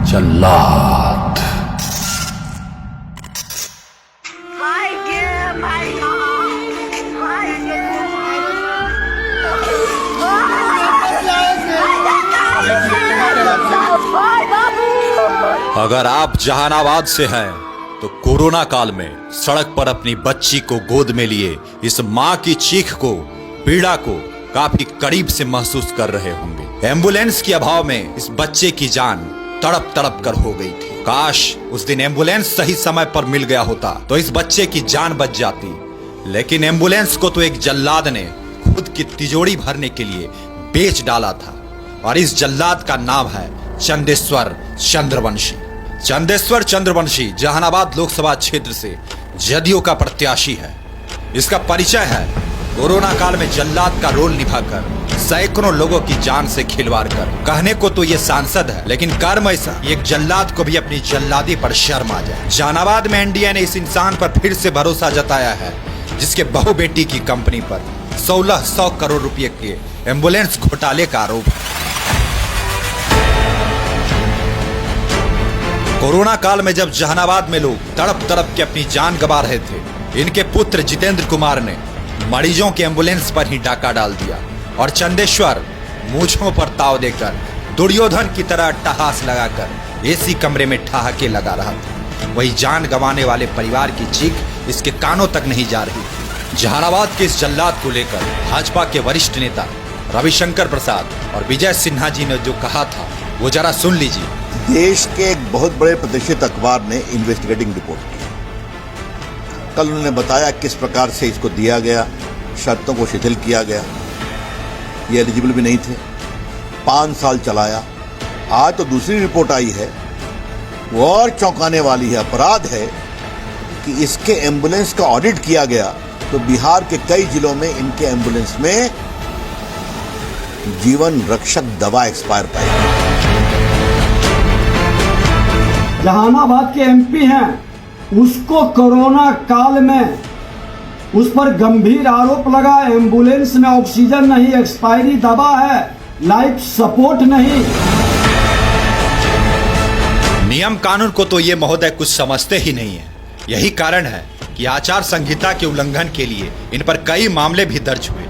जल्लाद। अगर आप जहानाबाद से हैं तो कोरोना काल में सड़क पर अपनी बच्ची को गोद में लिए इस माँ की चीख को, पीड़ा को काफी करीब से महसूस कर रहे होंगे। एम्बुलेंस के अभाव में इस बच्चे की जान तड़प तड़प कर हो गई थी। काश उस दिन एम्बुलेंस सही समय पर मिल गया होता तो इस बच्चे की जान बच जाती, लेकिन एम्बुलेंस को तो एक जल्लाद ने खुद की तिजोरी भरने के लिए बेच डाला था, और इस जल्लाद का नाम है चंदेश्वर चंद्रवंशी। चंदेश्वर चंद्रवंशी जहानाबाद लोकसभा क्षेत्र से जदयू का प्रत्याशी है। इसका परिचय है कोरोना काल में जल्लाद का रोल निभाकर सैकड़ों लोगों की जान से खिलवाड़ कर। कहने को तो ये सांसद है, लेकिन कर्म ऐसा एक जल्लाद को भी अपनी जल्लादी पर शर्म आ जाए। जहानाबाद में एनडीए ने इस इंसान पर फिर से भरोसा जताया है जिसके बहू बेटी की कंपनी पर 1600 करोड़ रुपए के एम्बुलेंस घोटाले का आरोप है। कोरोना काल में जब जहानाबाद में लोग तड़प तड़प के अपनी जान गंवा रहे थे, इनके पुत्र जितेंद्र कुमार ने मरीजों के एम्बुलेंस पर ही डाका डाल दिया, और चंदेश्वर मूंछों पर ताव देकर दुर्योधन की तरह अट्टहास लगाकर एसी कमरे में ठहाके लगा रहा था। वही जान गंवाने वाले परिवार की चीख इसके कानों तक नहीं जा रही थी। जहानाबाद के इस जल्लाद को लेकर भाजपा के वरिष्ठ नेता रविशंकर प्रसाद और विजय सिन्हा जी ने जो कहा था वो जरा सुन लीजिए। देश के एक बहुत बड़े प्रतिष्ठित अखबार ने इन्वेस्टिगेटिंग रिपोर्ट की। कल उन्होंने बताया किस प्रकार से इसको दिया गया, शर्तों को शिथिल किया गया, ये एलिजिबल भी नहीं थे, 5 साल चलाया। आज तो दूसरी रिपोर्ट आई है, वो और चौंकाने वाली है। अपराध है कि इसके एम्बुलेंस का ऑडिट किया गया तो बिहार के कई जिलों में इनके एम्बुलेंस में जीवन रक्षक दवा एक्सपायर पाई गई। जहानाबाद के एमपी हैं, उसको कोरोना काल में उस पर गंभीर आरोप लगा, एम्बुलेंस में ऑक्सीजन नहीं, एक्सपायरी दवा है, लाइफ सपोर्ट नहीं। नियम कानून को तो ये महोदय कुछ समझते ही नहीं है। यही कारण है कि आचार संहिता के उल्लंघन के लिए इन पर कई मामले भी दर्ज हुए।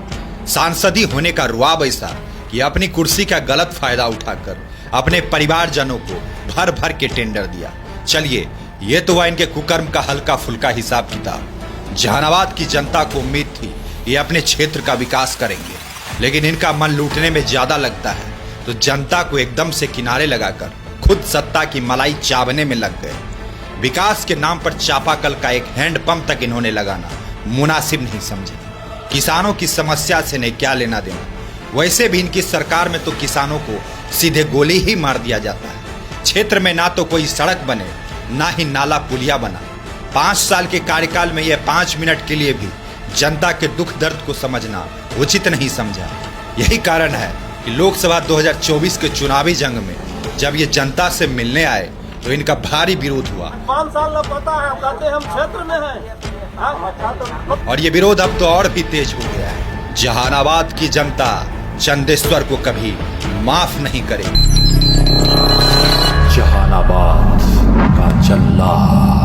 सांसदी होने का रुआब ऐसा कि अपनी कुर्सी का गलत फायदा उठाकर अपने परिवारजनों को भर भर के टेंडर दिया। चलिए, ये तो हुआ इनके कुकर्म का हल्का फुल्का हिसाब किताब। जहानाबाद की जनता को उम्मीद थी ये अपने क्षेत्र का विकास करेंगे, लेकिन इनका मन लूटने में ज्यादा लगता है तो जनता को एकदम से किनारे लगाकर खुद सत्ता की मलाई चावने में लग गए। विकास के नाम पर चापाकल का एक हैंडपंप तक इन्होंने लगाना मुनासिब नहीं समझे। किसानों की समस्या से नहीं क्या लेना देना। वैसे भी इनकी सरकार में तो किसानों को सीधे गोली ही मार दिया जाता है। क्षेत्र में ना तो कोई सड़क बने, ना ही नाला पुलिया बना। 5 साल के कार्यकाल में यह 5 मिनट के लिए भी जनता के दुख दर्द को समझना उचित नहीं समझा। यही कारण है कि लोकसभा 2024 के चुनावी जंग में जब ये जनता से मिलने आए तो इनका भारी विरोध हुआ। 5 साल न पता है, कहते हम क्षेत्र में हैं। और ये विरोध अब तो और भी तेज हो गया है। जहानाबाद की जनता चंदेश्वर को कभी माफ नहीं करेगी। जहानाबाद का जल्लाद।